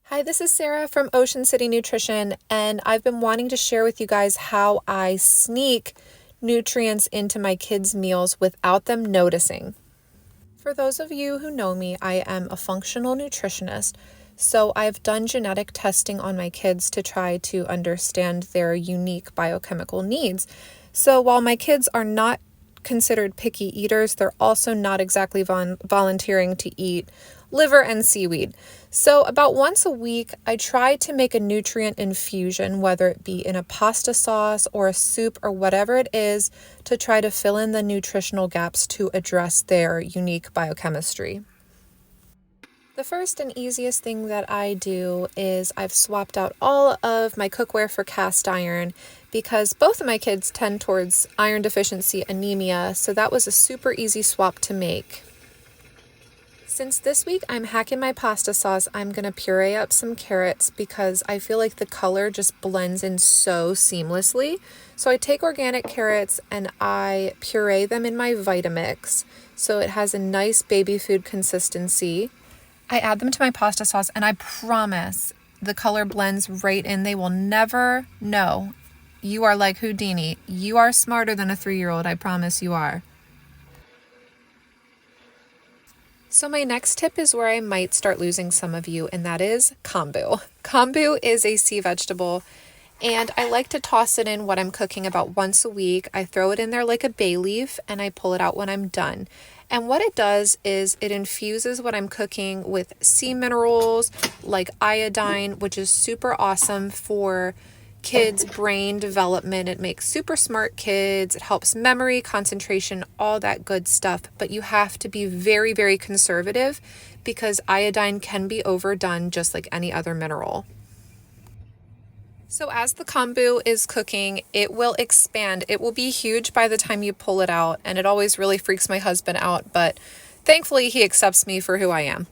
Hi, this is Sarah from Ocean City Nutrition, and I've been wanting to share with you guys how I sneak nutrients into my kids' meals without them noticing. For those of you who know me, I am a functional nutritionist, so I've done genetic testing on my kids to try to understand their unique biochemical needs. So while my kids are not considered picky eaters, they're also not exactly volunteering to eat liver and seaweed. So about once a week, I try to make a nutrient infusion, whether it be in a pasta sauce or a soup or whatever it is, to try to fill in the nutritional gaps to address their unique biochemistry. The first and easiest thing that I do is I've swapped out all of my cookware for cast iron because both of my kids tend towards iron deficiency anemia, so that was a super easy swap to make. Since this week I'm hacking my pasta sauce, I'm going to puree up some carrots because I feel like the color just blends in so seamlessly. So I take organic carrots and I puree them in my Vitamix so it has a nice baby food consistency. I add them to my pasta sauce and I promise the color blends right in. They will never know. You are like Houdini. You are smarter than a 3-year-old. I promise you are. So my next tip is where I might start losing some of you, and that is kombu. Kombu is a sea vegetable, and I like to toss it in what I'm cooking about once a week. I throw it in there like a bay leaf, and I pull it out when I'm done. And what it does is it infuses what I'm cooking with sea minerals like iodine, which is super awesome for kids' brain development. It makes super smart kids. It helps memory, concentration, all that good stuff. But you have to be very, very conservative because iodine can be overdone just like any other mineral. So as the kombu is cooking, it will expand. It will be huge by the time you pull it out, and it always really freaks my husband out, but thankfully he accepts me for who I am.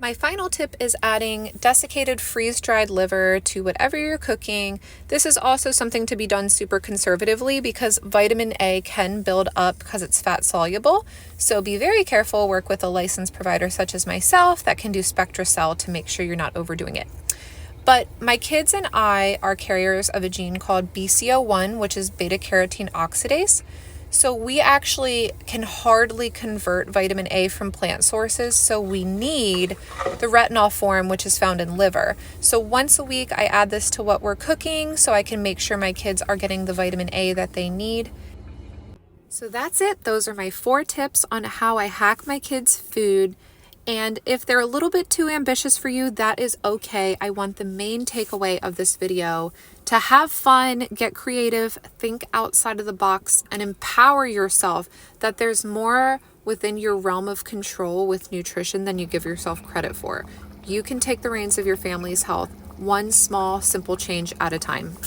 My final tip is adding desiccated freeze-dried liver to whatever you're cooking. This is also something to be done super conservatively because vitamin A can build up because it's fat soluble. So be very careful, work with a licensed provider such as myself that can do SpectraCell to make sure you're not overdoing it. But my kids and I are carriers of a gene called BCO1, which is beta-carotene oxidase. So we actually can hardly convert vitamin A from plant sources, so we need the retinol form, which is found in liver. So once a week, I add this to what we're cooking so I can make sure my kids are getting the vitamin A that they need. So that's it. Those are my 4 tips on how I hack my kids' food. And if they're a little bit too ambitious for you, that is okay. I want the main takeaway of this video to have fun, get creative, think outside of the box, and empower yourself that there's more within your realm of control with nutrition than you give yourself credit for. You can take the reins of your family's health, one small, simple change at a time.